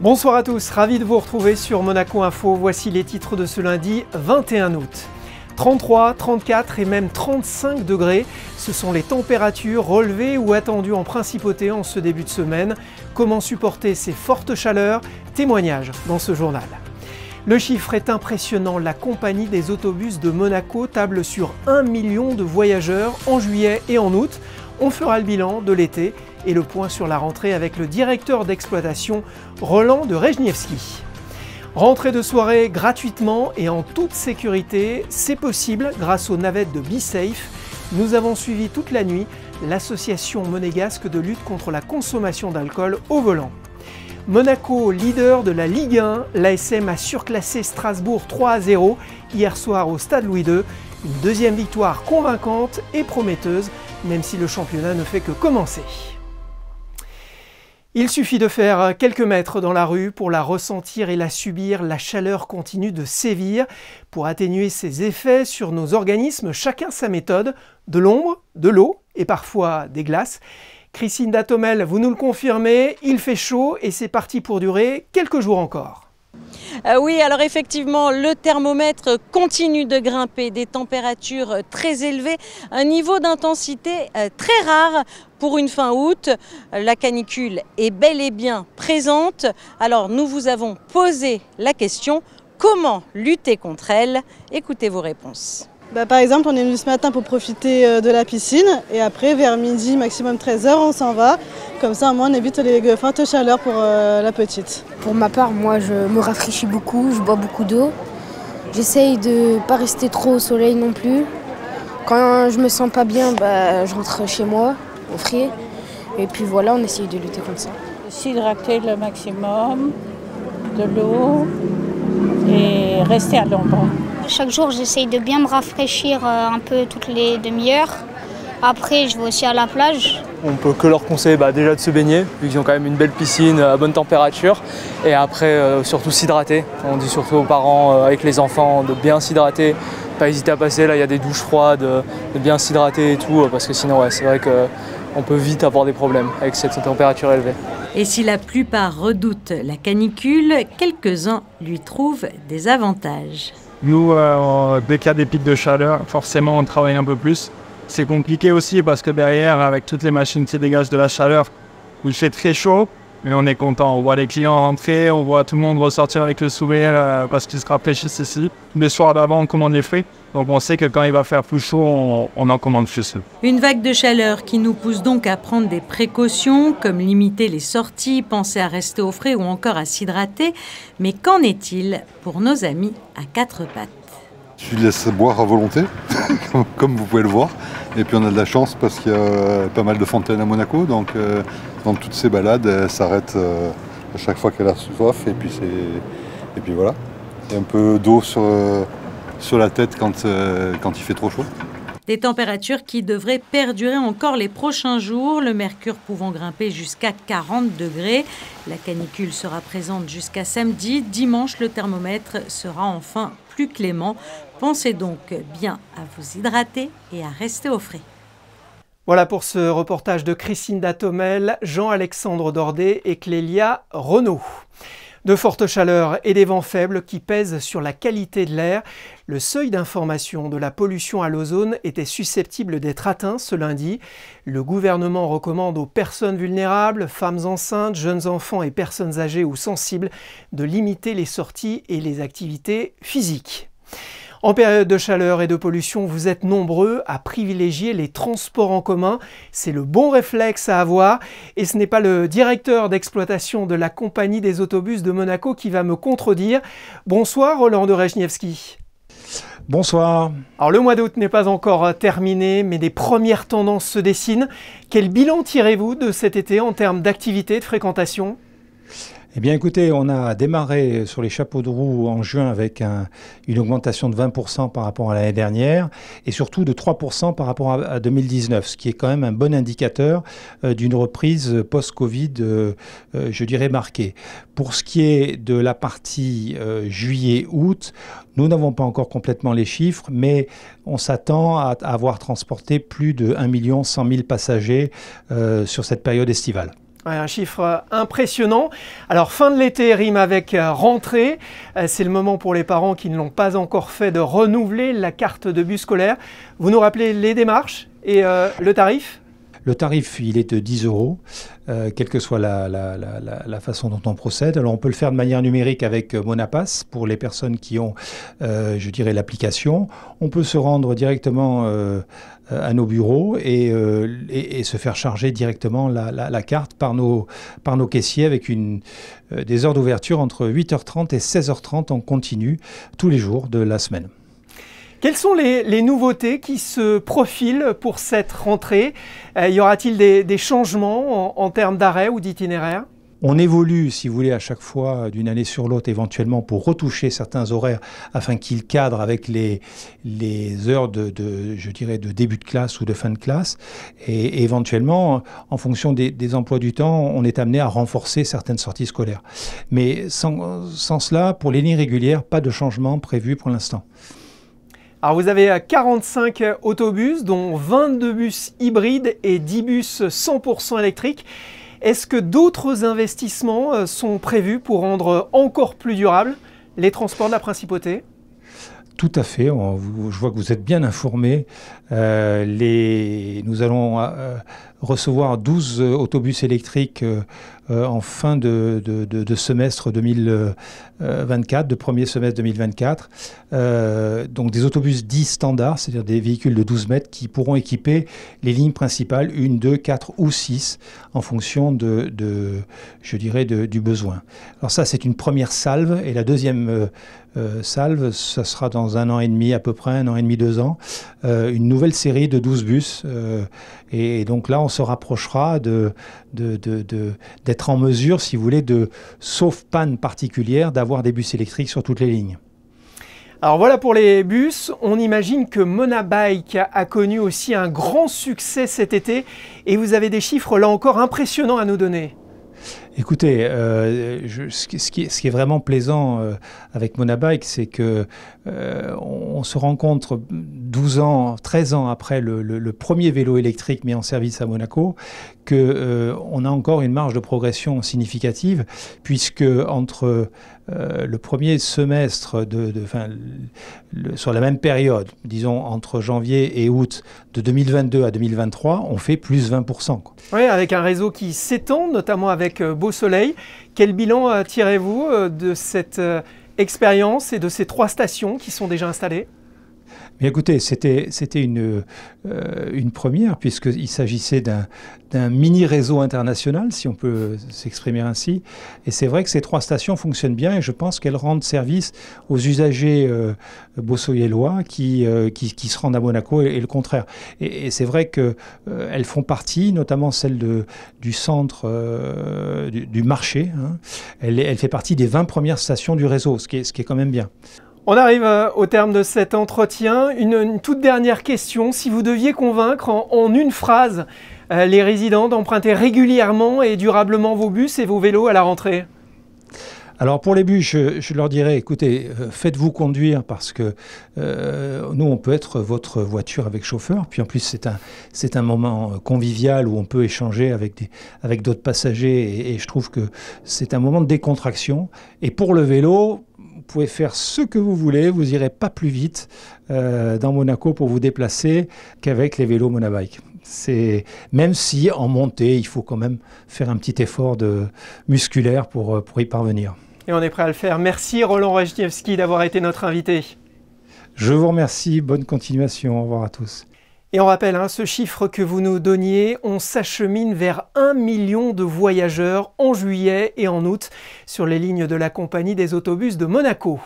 Bonsoir à tous, ravi de vous retrouver sur Monaco Info. Voici les titres de ce lundi 21 août. 33, 34 et même 35 degrés, ce sont les températures relevées ou attendues en principauté en ce début de semaine. Comment supporter ces fortes chaleurs? Témoignage dans ce journal. Le chiffre est impressionnant, la compagnie des autobus de Monaco table sur 1 million de voyageurs en juillet et en août. On fera le bilan de l'été et le point sur la rentrée avec le directeur d'exploitation Roland de Rejniewski. Rentrée de soirée gratuitement et en toute sécurité, c'est possible grâce aux navettes de BeSafe. Nous avons suivi toute la nuit l'association monégasque de lutte contre la consommation d'alcool au volant. Monaco, leader de la Ligue 1, l'ASM a surclassé Strasbourg 3-0 hier soir au Stade Louis II. Une deuxième victoire convaincante et prometteuse, même si le championnat ne fait que commencer. Il suffit de faire quelques mètres dans la rue pour la ressentir et la subir. La chaleur continue de sévir. Pour atténuer ses effets sur nos organismes, chacun sa méthode. De l'ombre, de l'eau et parfois des glaces. Christine Datomel, vous nous le confirmez, il fait chaud et c'est parti pour durer quelques jours encore. Oui, alors effectivement, le thermomètre continue de grimper, des températures très élevées, un niveau d'intensité très rare pour une fin août. La canicule est bel et bien présente. Alors nous vous avons posé la question, comment lutter contre elle? Écoutez vos réponses. Par exemple, on est venu ce matin pour profiter de la piscine et après, vers midi, maximum 13h, on s'en va. Comme ça, au moins, on évite les fortes chaleurs pour la petite. Pour ma part, moi, je me rafraîchis beaucoup, je bois beaucoup d'eau. J'essaye de ne pas rester trop au soleil non plus. Quand je me sens pas bien, je rentre chez moi, au frais. Et puis voilà, on essaye de lutter contre ça. S'hydrater le maximum, de l'eau et rester à l'ombre. Chaque jour, j'essaye de bien me rafraîchir un peu toutes les demi-heures. Après, je vais aussi à la plage. On peut que leur conseiller déjà de se baigner, vu qu'ils ont quand même une belle piscine à bonne température. Et après, surtout s'hydrater. On dit surtout aux parents avec les enfants de bien s'hydrater, pas hésiter à passer. Là, il y a des douches froides, de bien s'hydrater et tout, parce que sinon, c'est vrai qu'on peut vite avoir des problèmes avec cette température élevée. Et si la plupart redoutent la canicule, quelques-uns lui trouvent des avantages. Nous, dès qu'il y a des pics de chaleur, forcément, on travaille un peu plus. C'est compliqué aussi parce que derrière, avec toutes les machines qui dégagent de la chaleur, il fait très chaud, mais on est content. On voit les clients rentrer, on voit tout le monde ressortir avec le sourire parce qu'ils se rafraîchissent ici. Le soir d'avant, on commande les fruits. Donc on sait que quand il va faire plus chaud, on en commande plus. Une vague de chaleur qui nous pousse donc à prendre des précautions, comme limiter les sorties, penser à rester au frais ou encore à s'hydrater. Mais qu'en est-il pour nos amis à quatre pattes? Je laisse boire à volonté, comme vous pouvez le voir. Et puis on a de la chance parce qu'il y a pas mal de fontaines à Monaco. Donc dans toutes ces balades, elle s'arrête à chaque fois qu'elle a soif. Et puis voilà. Il y a un peu d'eau sur la tête quand il fait trop chaud. Des températures qui devraient perdurer encore les prochains jours, le mercure pouvant grimper jusqu'à 40 degrés. La canicule sera présente jusqu'à samedi. Dimanche, le thermomètre sera enfin plus clément. Pensez donc bien à vous hydrater et à rester au frais. Voilà pour ce reportage de Christine Datomel, Jean-Alexandre Dordet et Clélia Renaud. De fortes chaleurs et des vents faibles qui pèsent sur la qualité de l'air. Le seuil d'information de la pollution à l'ozone était susceptible d'être atteint ce lundi. Le gouvernement recommande aux personnes vulnérables, femmes enceintes, jeunes enfants et personnes âgées ou sensibles de limiter les sorties et les activités physiques. En période de chaleur et de pollution, vous êtes nombreux à privilégier les transports en commun. C'est le bon réflexe à avoir. Et ce n'est pas le directeur d'exploitation de la compagnie des autobus de Monaco qui va me contredire. Bonsoir Roland de Rejniewski. Bonsoir. Alors le mois d'août n'est pas encore terminé, mais des premières tendances se dessinent. Quel bilan tirez-vous de cet été en termes d'activité, de fréquentation ? Eh bien écoutez, on a démarré sur les chapeaux de roue en juin avec une augmentation de 20% par rapport à l'année dernière et surtout de 3% par rapport à 2019, ce qui est quand même un bon indicateur d'une reprise post-Covid, je dirais, marquée. Pour ce qui est de la partie juillet-août, nous n'avons pas encore complètement les chiffres, mais on s'attend à avoir transporté plus de 1 100 000 passagers sur cette période estivale. Ouais, un chiffre impressionnant. Alors fin de l'été rime avec rentrée. C'est le moment pour les parents qui ne l'ont pas encore fait de renouveler la carte de bus scolaire. Vous nous rappelez les démarches et le tarif ? Le tarif, il est de 10 €, quelle que soit la façon dont on procède. Alors, on peut le faire de manière numérique avec Monapass pour les personnes qui ont, je dirais, l'application. On peut se rendre directement à nos bureaux et se faire charger directement la carte par nos caissiers avec des heures d'ouverture entre 8h30 et 16h30 en continu tous les jours de la semaine. Quelles sont les nouveautés qui se profilent pour cette rentrée ? Y aura-t-il des changements en termes d'arrêt ou d'itinéraire ? On évolue, si vous voulez, à chaque fois d'une année sur l'autre, éventuellement pour retoucher certains horaires afin qu'ils cadrent avec les heures je dirais, de début de classe ou de fin de classe. Et éventuellement, en fonction des emplois du temps, on est amené à renforcer certaines sorties scolaires. Mais sans cela, pour les lignes régulières, pas de changement prévu pour l'instant. Alors vous avez 45 autobus, dont 22 bus hybrides et 10 bus 100% électriques. Est-ce que d'autres investissements sont prévus pour rendre encore plus durables les transports de la Principauté ? Tout à fait, je vois que vous êtes bien informés. Nous allons recevoir 12 autobus électriques en fin de semestre 2024, de premier semestre 2024. Donc des autobus dits standards, c'est-à-dire des véhicules de 12 mètres qui pourront équiper les lignes principales 1, 2, 4 ou 6 en fonction je dirais, du besoin. Alors ça, c'est une première salve et la deuxième salve, ça sera dans 1 an et demi à peu près, 1 an et demi, 2 ans, une nouvelle série de 12 bus. Et donc là, on se rapprochera d'être en mesure, si vous voulez, sauf panne particulière, d'avoir des bus électriques sur toutes les lignes. Alors voilà pour les bus, on imagine que Monabike a connu aussi un grand succès cet été et vous avez des chiffres là encore impressionnants à nous donner. Écoutez, ce qui est vraiment plaisant avec Monabike, c'est que on se rend compte 13 ans après le premier vélo électrique mis en service à Monaco, qu'on a encore une marge de progression significative, puisque entre le premier semestre sur la même période, disons entre janvier et août de 2022 à 2023, on fait plus 20%. Oui, avec un réseau qui s'étend, notamment avec Beau Soleil. Quel bilan tirez-vous de cette expérience et de ces 3 stations qui sont déjà installées ? Mais écoutez, c'était une première, puisqu'il s'agissait d'un mini-réseau international, si on peut s'exprimer ainsi. Et c'est vrai que ces 3 stations fonctionnent bien et je pense qu'elles rendent service aux usagers beausoleillois qui se rendent à Monaco et le contraire. Et c'est vrai qu'elles font partie, notamment celle du centre du marché. Hein. Elle fait partie des 20 premières stations du réseau, ce qui est quand même bien. On arrive au terme de cet entretien. Une toute dernière question. Si vous deviez convaincre en une phrase les résidents d'emprunter régulièrement et durablement vos bus et vos vélos à la rentrée ? Alors pour les bus, je leur dirais, écoutez, faites-vous conduire parce que nous, on peut être votre voiture avec chauffeur. Puis en plus, c'est un moment convivial où on peut échanger avec d'autres passagers et je trouve que c'est un moment de décontraction. Et pour le vélo, vous pouvez faire ce que vous voulez, vous n'irez pas plus vite dans Monaco pour vous déplacer qu'avec les vélos Monabike. Même si en montée, il faut quand même faire un petit effort musculaire pour y parvenir. Et on est prêt à le faire. Merci Roland Rajniewski d'avoir été notre invité. Je vous remercie, bonne continuation, au revoir à tous. Et on rappelle ce chiffre que vous nous donniez, on s'achemine vers 1 million de voyageurs en juillet et en août sur les lignes de la compagnie des autobus de Monaco.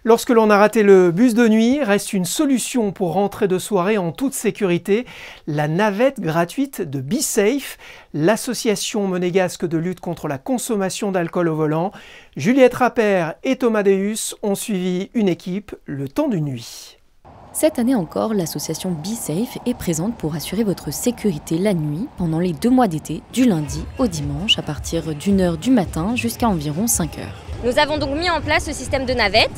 Lorsque l'on a raté le bus de nuit, reste une solution pour rentrer de soirée en toute sécurité, la navette gratuite de BeSafe, l'association monégasque de lutte contre la consommation d'alcool au volant. Juliette Rappert et Thomas Deus ont suivi une équipe le temps d'une nuit. Cette année encore, l'association BeSafe est présente pour assurer votre sécurité la nuit pendant les 2 mois d'été, du lundi au dimanche, à partir d'1h du matin jusqu'à environ 5h. Nous avons donc mis en place ce système de navette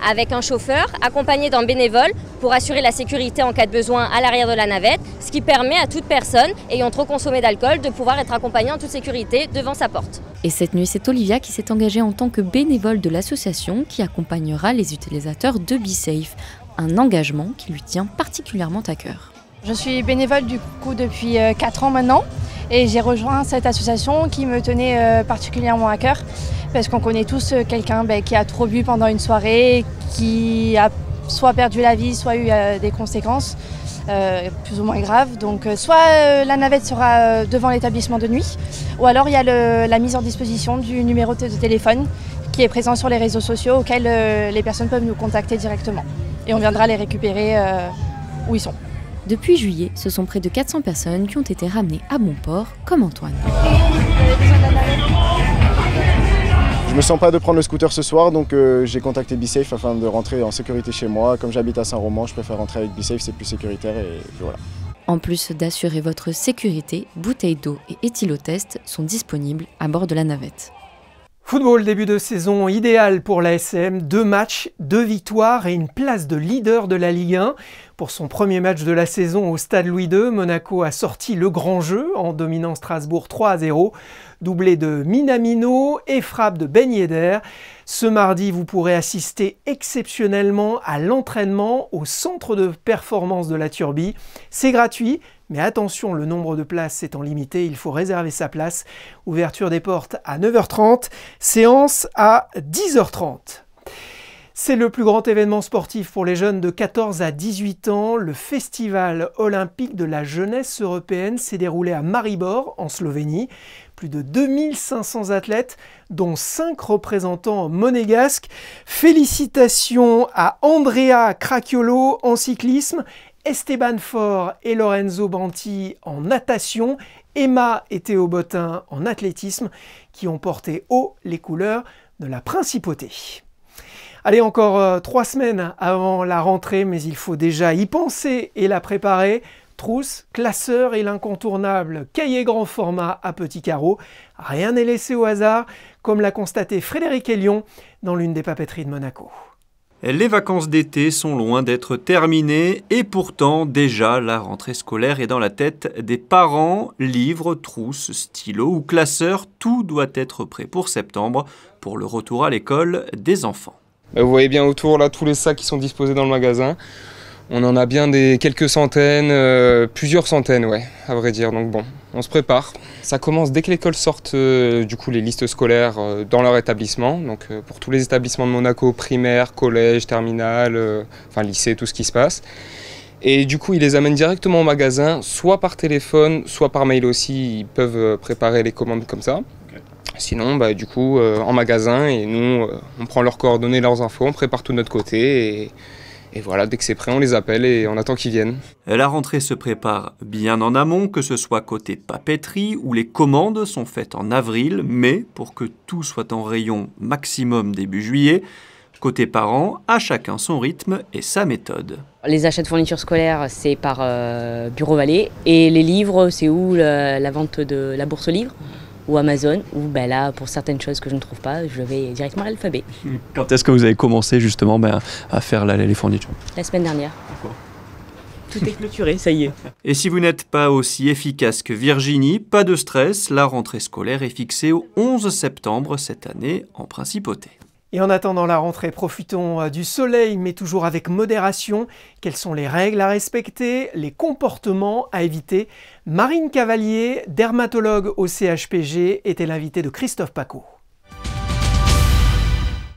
avec un chauffeur accompagné d'un bénévole pour assurer la sécurité en cas de besoin à l'arrière de la navette, ce qui permet à toute personne ayant trop consommé d'alcool de pouvoir être accompagnée en toute sécurité devant sa porte. Et cette nuit, c'est Olivia qui s'est engagée en tant que bénévole de l'association qui accompagnera les utilisateurs de BeSafe, un engagement qui lui tient particulièrement à cœur. Je suis bénévole du coup depuis 4 ans maintenant et j'ai rejoint cette association qui me tenait particulièrement à cœur parce qu'on connaît tous quelqu'un qui a trop bu pendant une soirée, qui a soit perdu la vie, soit eu des conséquences plus ou moins graves. Donc soit la navette sera devant l'établissement de nuit ou alors il y a la mise en disposition du numéro de téléphone qui est présent sur les réseaux sociaux auquel les personnes peuvent nous contacter directement et on viendra les récupérer où ils sont. Depuis juillet, ce sont près de 400 personnes qui ont été ramenées à bon port, comme Antoine. Je me sens pas de prendre le scooter ce soir, donc j'ai contacté BeSafe afin de rentrer en sécurité chez moi. Comme j'habite à Saint-Roman, je préfère rentrer avec BeSafe, c'est plus sécuritaire et puis voilà. En plus d'assurer votre sécurité, bouteilles d'eau et éthylotest sont disponibles à bord de la navette. Football, début de saison idéal pour l'ASM, 2 matchs, 2 victoires et une place de leader de la Ligue 1. Pour son premier match de la saison au Stade Louis II, Monaco a sorti le grand jeu en dominant Strasbourg 3-0, doublé de Minamino et frappe de Ben Yedder. Ce mardi, vous pourrez assister exceptionnellement à l'entraînement au centre de performance de la Turbie. C'est gratuit. Mais attention, le nombre de places étant limité, il faut réserver sa place. Ouverture des portes à 9h30, séance à 10h30. C'est le plus grand événement sportif pour les jeunes de 14 à 18 ans. Le Festival olympique de la jeunesse européenne s'est déroulé à Maribor, en Slovénie. Plus de 2500 athlètes, dont 5 représentants monégasques. Félicitations à Andrea Cracchiolo en cyclisme, Esteban Faure et Lorenzo Banti en natation, Emma et Théo Bottin en athlétisme, qui ont porté haut les couleurs de la principauté. Allez, encore 3 semaines avant la rentrée, mais il faut déjà y penser et la préparer. Trousse, classeur et l'incontournable cahier grand format à petits carreaux. Rien n'est laissé au hasard, comme l'a constaté Frédéric Elion dans l'une des papeteries de Monaco. Les vacances d'été sont loin d'être terminées et pourtant déjà la rentrée scolaire est dans la tête des parents. Livres, trousses, stylos ou classeurs, tout doit être prêt pour septembre pour le retour à l'école des enfants. Vous voyez bien autour là tous les sacs qui sont disposés dans le magasin. On en a bien quelques centaines, plusieurs centaines, ouais, à vrai dire. Donc bon, on se prépare. Ça commence dès que l'école sorte du coup les listes scolaires dans leur établissement. Donc pour tous les établissements de Monaco, primaire, collège, terminale, enfin lycée, tout ce qui se passe. Et du coup, ils les amènent directement au magasin, soit par téléphone, soit par mail aussi. Ils peuvent préparer les commandes comme ça. Sinon, du coup, en magasin, et nous, on prend leurs coordonnées, leurs infos, on prépare tout de notre côté. Et voilà, dès que c'est prêt, on les appelle et on attend qu'ils viennent. La rentrée se prépare bien en amont, que ce soit côté papeterie où les commandes sont faites en avril, mais pour que tout soit en rayon maximum début juillet, côté parents, à chacun son rythme et sa méthode. Les achats de fournitures scolaires, c'est par Bureau Vallée, et les livres, c'est où la vente de la bourse aux livres ou Amazon, où là, pour certaines choses que je ne trouve pas, je vais directement à l'alphabet. Quand est-ce que vous avez commencé justement à faire les fournitures? La semaine dernière. D'accord. Tout est clôturé, ça y est. Et si vous n'êtes pas aussi efficace que Virginie, pas de stress, la rentrée scolaire est fixée au 11 septembre cette année en principauté. Et en attendant la rentrée, profitons du soleil, mais toujours avec modération. Quelles sont les règles à respecter, les comportements à éviter? Marine Cavalier, dermatologue au CHPG, était l'invitée de Christophe Paco.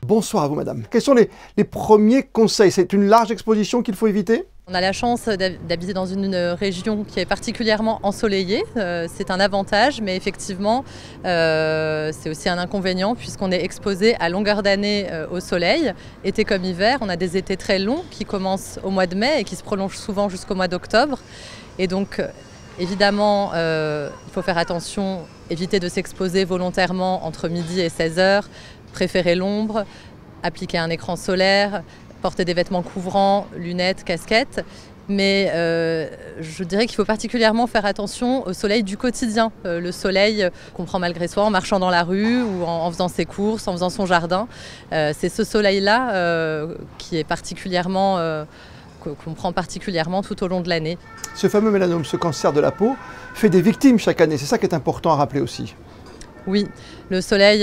Bonsoir à vous, madame. Quels sont les premiers conseils? C'est une large exposition qu'il faut éviter? On a la chance d'habiter dans une région qui est particulièrement ensoleillée. C'est un avantage, mais effectivement, c'est aussi un inconvénient puisqu'on est exposé à longueur d'année au soleil. Été comme hiver, on a des étés très longs qui commencent au mois de mai et qui se prolongent souvent jusqu'au mois d'octobre. Et donc, évidemment, il faut faire attention, éviter de s'exposer volontairement entre midi et 16h, préférer l'ombre, appliquer un écran solaire, porter des vêtements couvrants, lunettes, casquettes. mais je dirais qu'il faut particulièrement faire attention au soleil du quotidien, le soleil qu'on prend malgré soi en marchant dans la rue ou en faisant ses courses, en faisant son jardin. C'est ce soleil-là qui est particulièrement, qu'on prend particulièrement tout au long de l'année. Ce fameux mélanome, ce cancer de la peau, fait des victimes chaque année, c'est ça qui est important à rappeler aussi. Oui, le soleil,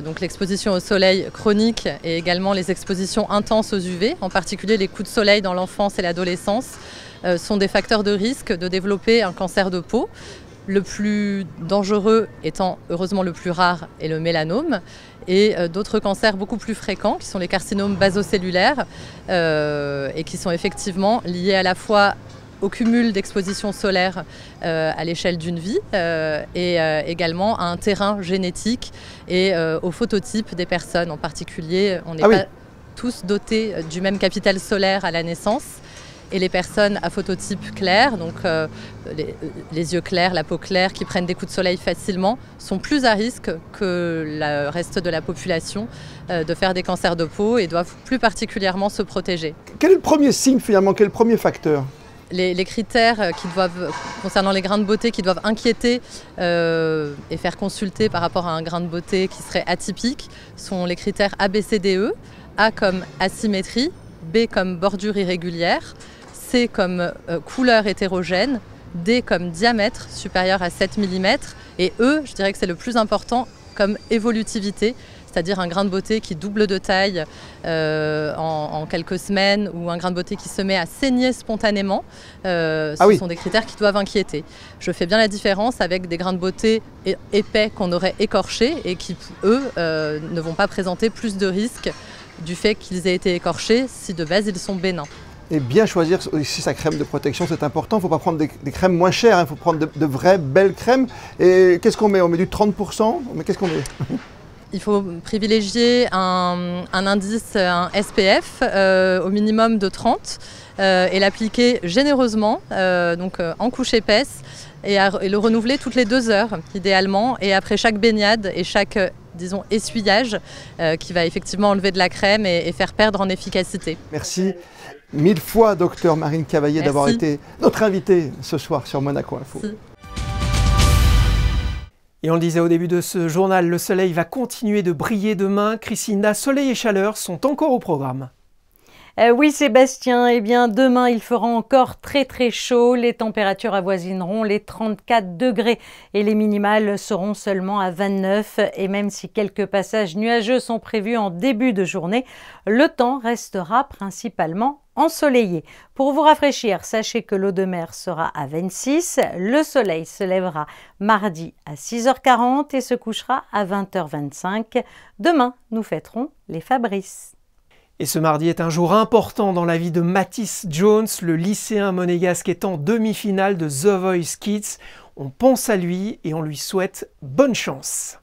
donc l'exposition au soleil chronique et également les expositions intenses aux UV, en particulier les coups de soleil dans l'enfance et l'adolescence, sont des facteurs de risque de développer un cancer de peau. Le plus dangereux étant heureusement le plus rare est le mélanome, et d'autres cancers beaucoup plus fréquents qui sont les carcinomes basocellulaires et qui sont effectivement liés à la fois au cumul d'expositions solaires à l'échelle d'une vie et également à un terrain génétique et au phototype des personnes. En particulier, on n'est pas tous dotés du même capital solaire à la naissance. Et les personnes à phototype clair, donc les yeux clairs, la peau claire, qui prennent des coups de soleil facilement, sont plus à risque que le reste de la population de faire des cancers de peau et doivent plus particulièrement se protéger. Quel est le premier signe finalement, quel est le premier facteur ? Les critères concernant les grains de beauté qui doivent inquiéter et faire consulter par rapport à un grain de beauté qui serait atypique sont les critères ABCDE, A comme asymétrie, B comme bordure irrégulière, C comme couleur hétérogène, D comme diamètre supérieur à 7 mm et E, je dirais que c'est le plus important, comme évolutivité, c'est-à-dire un grain de beauté qui double de taille en quelques semaines ou un grain de beauté qui se met à saigner spontanément. Ce sont des critères qui doivent inquiéter. Je fais bien la différence avec des grains de beauté épais qu'on aurait écorchés et qui, eux, ne vont pas présenter plus de risques du fait qu'ils aient été écorchés si de base ils sont bénins. Et bien choisir aussi sa crème de protection, c'est important. Il ne faut pas prendre des crèmes moins chères, il faut prendre de vraies belles crèmes. Et qu'est-ce qu'on met? On met du 30%? Mais qu'est-ce qu'on met? Il faut privilégier un indice, un SPF au minimum de 30 et l'appliquer généreusement, donc en couche épaisse, et le renouveler toutes les 2 heures idéalement, et après chaque baignade et chaque disons essuyage qui va effectivement enlever de la crème et faire perdre en efficacité. Merci 1000 fois, docteur Marine Cavaillé, d'avoir été notre invitée ce soir sur Monaco Info. Merci. Et on le disait au début de ce journal, le soleil va continuer de briller demain. Christina, soleil et chaleur sont encore au programme. Oui Sébastien, eh bien demain il fera encore très chaud, les températures avoisineront les 34 degrés et les minimales seront seulement à 29 et même si quelques passages nuageux sont prévus en début de journée, le temps restera principalement ensoleillé. Pour vous rafraîchir, sachez que l'eau de mer sera à 26, le soleil se lèvera mardi à 6h40 et se couchera à 20h25. Demain, nous fêterons les Fabrices. Et ce mardi est un jour important dans la vie de Mathis Jones, le lycéen monégasque est en demi-finale de The Voice Kids. On pense à lui et on lui souhaite bonne chance.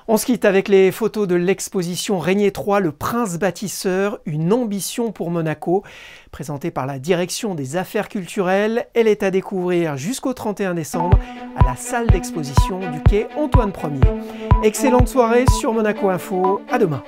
On se quitte avec les photos de l'exposition Régnier III, le prince bâtisseur, une ambition pour Monaco. Présentée par la direction des affaires culturelles, elle est à découvrir jusqu'au 31 décembre à la salle d'exposition du quai Antoine Ier. Excellente soirée sur Monaco Info, à demain.